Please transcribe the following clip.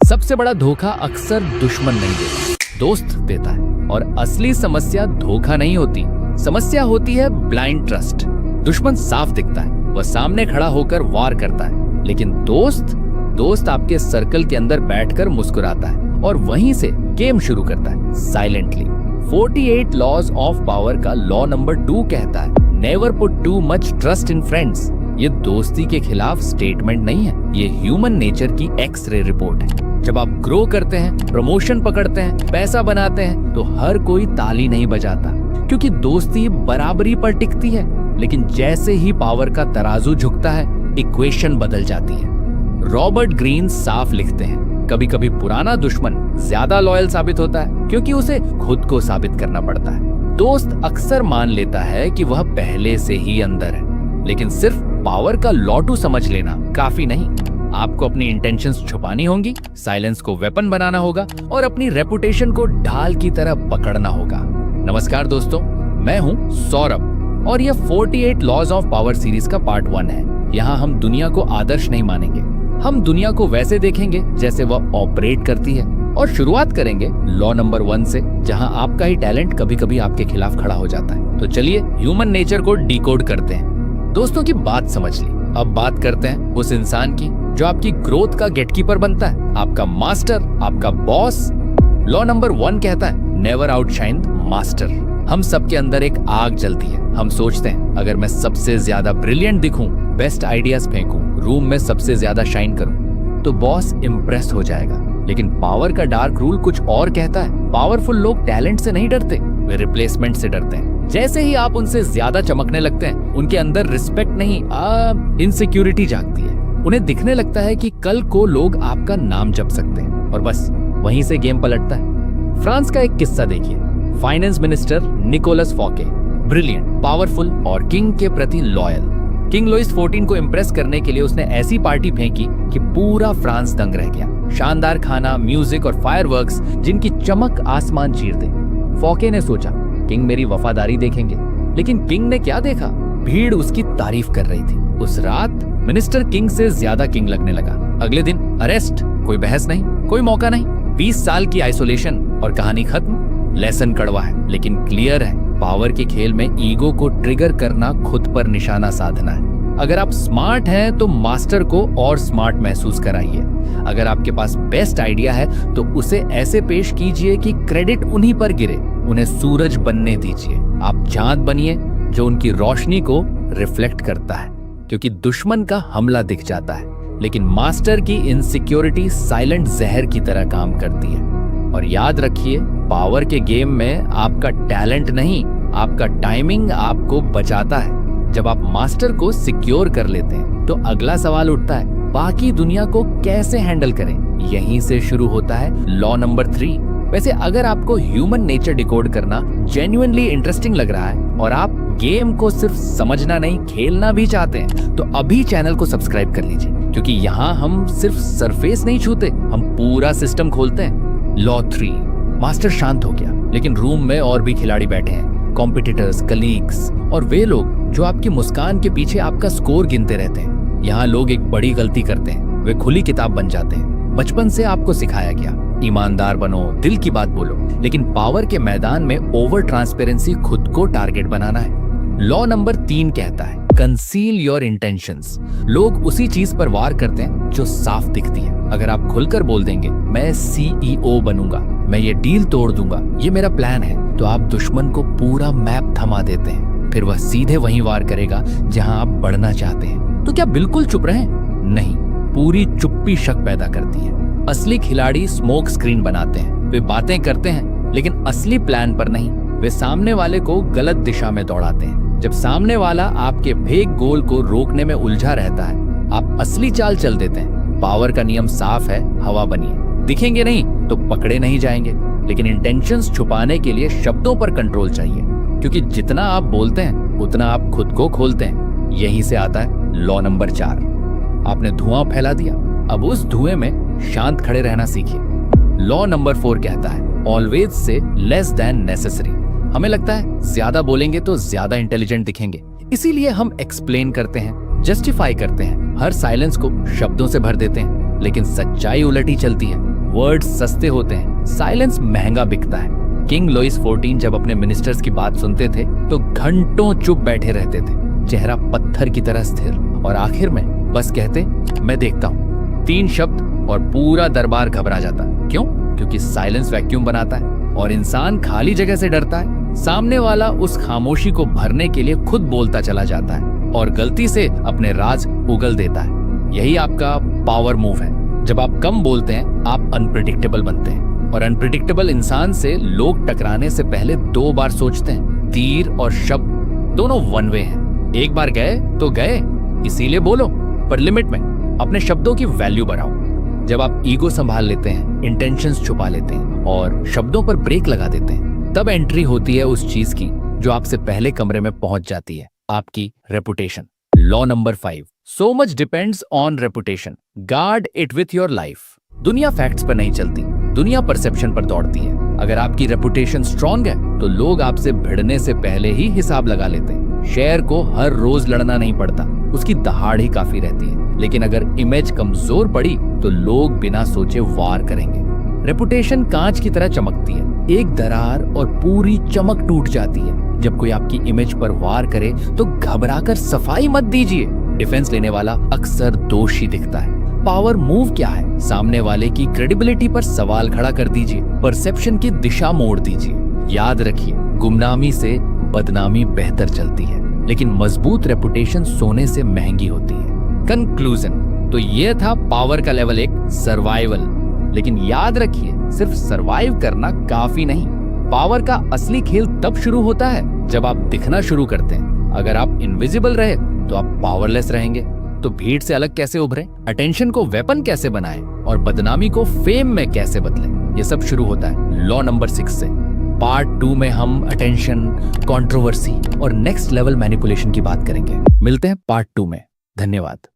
सबसे बड़ा धोखा अक्सर दुश्मन नहीं देता, दोस्त देता है। और असली समस्या धोखा नहीं होती, समस्या होती है ब्लाइंड ट्रस्ट। दुश्मन साफ दिखता है, वह सामने खड़ा होकर वार करता है, लेकिन दोस्त आपके सर्कल के अंदर बैठकर मुस्कुराता है और वहीं से गेम शुरू करता है साइलेंटली। 48 लॉज ऑफ पावर का लॉ नंबर 2 कहता है, never put too much trust in friends. ये दोस्ती के खिलाफ स्टेटमेंट नहीं है, ये ह्यूमन नेचर की एक्सरे रिपोर्ट है। जब आप ग्रो करते हैं, प्रमोशन पकड़ते हैं, पैसा बनाते हैं, तो हर कोई ताली नहीं बजाता, क्योंकि दोस्ती बराबरी पर टिकती है। लेकिन जैसे ही पावर का तराजू झुकता है, इक्वेशन बदल जाती है। रॉबर्ट ग्रीन साफ लिखते हैं, कभी कभी पुराना दुश्मन ज्यादा लॉयल साबित होता है, क्योंकि उसे खुद को साबित करना पड़ता है। दोस्त अक्सर मान लेता है कि वह पहले से ही अंदर है, लेकिन सिर्फ पावर का लॉटू समझ लेना काफी नहीं। आपको अपनी इंटेंशंस छुपानी होंगी, साइलेंस को वेपन बनाना होगा और अपनी रेपुटेशन को ढाल की तरह पकड़ना होगा। नमस्कार दोस्तों, मैं हूँ सौरभ और यह 48 लॉज ऑफ पावर सीरीज का पार्ट 1 है। यहाँ हम दुनिया को आदर्श नहीं मानेंगे, हम दुनिया को वैसे देखेंगे जैसे वह ऑपरेट करती है। और शुरुआत करेंगे लॉ नंबर 1 से, जहाँ आपका ही टैलेंट कभी कभी आपके खिलाफ खड़ा हो जाता है। तो चलिए ह्यूमन नेचर को डिकोड करते हैं। दोस्तों की बात समझ ली, अब बात करते हैं उस इंसान की जो आपकी ग्रोथ का गेटकीपर बनता है, आपका मास्टर, आपका बॉस। लॉ नंबर 1 कहता है, नेवर आउटशाइन द मास्टर। हम सबके अंदर एक आग जलती है। हम सोचते हैं अगर मैं सबसे ज्यादा ब्रिलियंट दिखूं, बेस्ट आइडियाज फेंकूं, रूम में सबसे ज्यादा शाइन करूं, तो बॉस इम्प्रेस हो जाएगा। लेकिन पावर का डार्क रूल कुछ और कहता है, पावरफुल लोग टैलेंट से नहीं डरते, वे रिप्लेसमेंट से डरते हैं। जैसे ही आप उनसे ज्यादा चमकने लगते हैं, उनके अंदर रिस्पेक्ट नहीं, इनसिक्योरिटी जागती है। उन्हें दिखने लगता है कि कल को लोग आपका नाम जप सकते हैं, और बस वहीं से गेम पलटता है। फ्रांस का एक किस्सा देखिए। Finance minister Nicolas Fouquet, brilliant, powerful और किंग के प्रति लॉयल। किंग लुइस 14 को इम्प्रेस करने के लिए उसने ऐसी पार्टी फेंकी कि पूरा फ्रांस दंग रह गया। शानदार खाना, म्यूजिक और फायरवर्क्स जिनकी चमक आसमान चीर दे। फॉके ने सोचा, किंग मेरी वफादारी देखेंगे, लेकिन किंग ने क्या देखा? भीड़ उसकी तारीफ कर रही थी। उस रात मिनिस्टर किंग से ज्यादा किंग लगने लगा। अगले दिन अरेस्ट, कोई बहस नहीं, कोई मौका नहीं, 20 साल की आइसोलेशन और कहानी खत्म। लेसन कड़वा है लेकिन क्लियर है, पावर के खेल में ईगो को ट्रिगर करना खुद पर निशाना साधना है। अगर आप स्मार्ट हैं तो मास्टर को और स्मार्ट महसूस कराइए। अगर आपके पास बेस्ट आइडिया है तो उसे ऐसे पेश कीजिए कि क्रेडिट उन्हीं पर गिरे। उन्हें सूरज बनने दीजिए, आप चांद बनिए जो उनकी रोशनी को रिफ्लेक्ट करता है, क्योंकि दुश्मन का हमला दिख जाता है, लेकिन मास्टर की इनसिक्योरिटी साइलेंट जहर की तरह काम करती है। और याद रखिए, पावर के गेम में आपका टैलेंट नहीं, आपका टाइमिंग आपको बचाता है। जब आप मास्टर को सिक्योर कर लेते हैं तो अगला सवाल उठता है, बाकी दुनिया को कैसे हैंडल करें? यहीं से शुरू होता है लॉ नंबर 3। वैसे अगर आपको ह्यूमन नेचर डिकोड करना जेन्युइनली इंटरेस्टिंग लग रहा है और आप गेम को सिर्फ समझना नहीं, खेलना भी चाहते हैं, तो अभी चैनल को सब्सक्राइब कर लीजिए, क्योंकि यहाँ हम सिर्फ सरफेस नहीं छूते, हम पूरा सिस्टम खोलते हैं। लॉ 3। मास्टर शांत हो गया, लेकिन रूम में और भी खिलाड़ी बैठे हैं, कॉम्पिटिटर्स, कलीग्स और वे लोग जो आपकी मुस्कान के पीछे आपका स्कोर गिनते रहते हैं। यहाँ लोग एक बड़ी गलती करते हैं, वे खुली किताब बन जाते हैं। बचपन से आपको सिखाया गया, ईमानदार बनो, दिल की बात बोलो, लेकिन पावर के मैदान में ओवर ट्रांसपेरेंसी खुद को टारगेट बनाना है। लॉ नंबर 3 कहता है, कंसील योर इंटेंशंस। लोग उसी चीज पर वार करते हैं जो साफ दिखती है। अगर आप खुलकर बोल देंगे, मैं CEO बनूंगा, मैं ये डील तोड़ दूंगा, ये मेरा प्लान है, तो आप दुश्मन को पूरा मैप थमा देते हैं। फिर वह सीधे वहीं वार करेगा जहां आप बढ़ना चाहते हैं। तो क्या बिल्कुल चुप रहें? नहीं, पूरी चुप्पी शक पैदा करती है। असली खिलाड़ी स्मोक स्क्रीन बनाते हैं, वे बातें करते हैं लेकिन असली प्लान पर नहीं। वे सामने वाले को गलत दिशा में दौड़ाते हैं। जब सामने वाला आपके भेग गोल को रोकने में उलझा रहता है, आप असली चाल चल देते हैं। पावर का नियम साफ है, हवा बनिए, दिखेंगे नहीं तो पकड़े नहीं जाएंगे। लेकिन इंटेंशंस छुपाने के लिए शब्दों पर कंट्रोल चाहिए, क्योंकि जितना आप बोलते हैं उतना आप खुद को खोलते हैं। यहीं से आता है लॉ नंबर 4। आपने धुआं फैला दिया, अब उस धुएं में शांत खड़े रहना सीखिए। लॉ नंबर 4 कहता है, always say less than necessary. हमें लगता है ज्यादा बोलेंगे तो ज्यादा इंटेलिजेंट दिखेंगे, इसीलिए हम एक्सप्लेन करते हैं, जस्टिफाई करते हैं, हर साइलेंस को शब्दों से भर देते हैं। लेकिन सच्चाई उलटी चलती है। वर्ड्स सस्ते होते हैं, साइलेंस महंगा बिकता है। किंग लुइस 14 जब अपने मिनिस्टर्स की बात सुनते थे तो घंटों चुप बैठे रहते थे, चेहरा पत्थर की तरह स्थिर, और आखिर में बस कहते, मैं देखता हूँ। 3 शब्द और पूरा दरबार घबरा जाता। क्यों? क्योंकि साइलेंस वैक्यूम बनाता है और इंसान खाली जगह से डरता है। सामने वाला उस खामोशी को भरने के लिए खुद बोलता चला जाता है और गलती से अपने राज उगल देता है। यही आपका पावर मूव है। जब आप कम बोलते हैं आप अनप्रेडिक्टेबल बनते हैं, और अनप्रेडिक्टेबल इंसान से लोग टकराने से पहले 2 बार सोचते हैं। तीर और शब्द दोनों वन वे हैं। एक बार गए तो गए, इसीलिए बोलो, पर लिमिट में। अपने शब्दों की वैल्यू बढ़ाओ। जब आप ईगो संभाल लेते हैं, इंटेंशंस छुपा लेते हैं और शब्दों पर ब्रेक लगा देते हैं, तब एंट्री होती है उस चीज की जो आपसे पहले कमरे में पहुंच जाती है, आपकी reputation. Law number 5, so much depends on reputation, guard it with your life. दुनिया फैक्ट्स पर नहीं चलती, दुनिया परसेप्शन पर दौड़ती है। अगर आपकी रेपुटेशन स्ट्रांग है तो लोग आपसे भिड़ने से पहले ही हिसाब लगा लेते हैं। शेर को हर रोज लड़ना नहीं पड़ता, उसकी दहाड़ ही काफी रहती है। लेकिन अगर इमेज कमजोर पड़ी तो लोग बिना सोचे वार करेंगे। रेपुटेशन कांच की तरह चमकती है, एक दरार और पूरी चमक टूट जाती है। जब कोई आपकी इमेज पर वार करे तो घबराकर सफाई मत दीजिए। डिफेंस लेने वाला अक्सर दोषी दिखता है। पावर मूव क्या है? सामने वाले की क्रेडिबिलिटी पर सवाल खड़ा कर दीजिए, परसेप्शन की दिशा मोड़ दीजिए। याद रखिए, गुमनामी से बदनामी बेहतर चलती है, लेकिन मजबूत रेपुटेशन सोने से महंगी होती है। कंक्लूजन, तो ये था पावर का लेवल 1, सर्वाइवल। लेकिन याद रखिए, सिर्फ सर्वाइव करना काफी नहीं। पावर का असली खेल तब शुरू होता है जब आप दिखना शुरू करते हैं। अगर आप इनविजिबल रहे तो आप पावरलेस रहेंगे। तो भीड़ से अलग कैसे उभरें, अटेंशन को वेपन कैसे बनाएं और बदनामी को फेम में कैसे बदलें, ये सब शुरू होता है लॉ नंबर 6 से। पार्ट 2 में हम अटेंशन, कंट्रोवर्सी और नेक्स्ट लेवल मैनिपुलेशन की बात करेंगे। मिलते हैं पार्ट 2 में। धन्यवाद।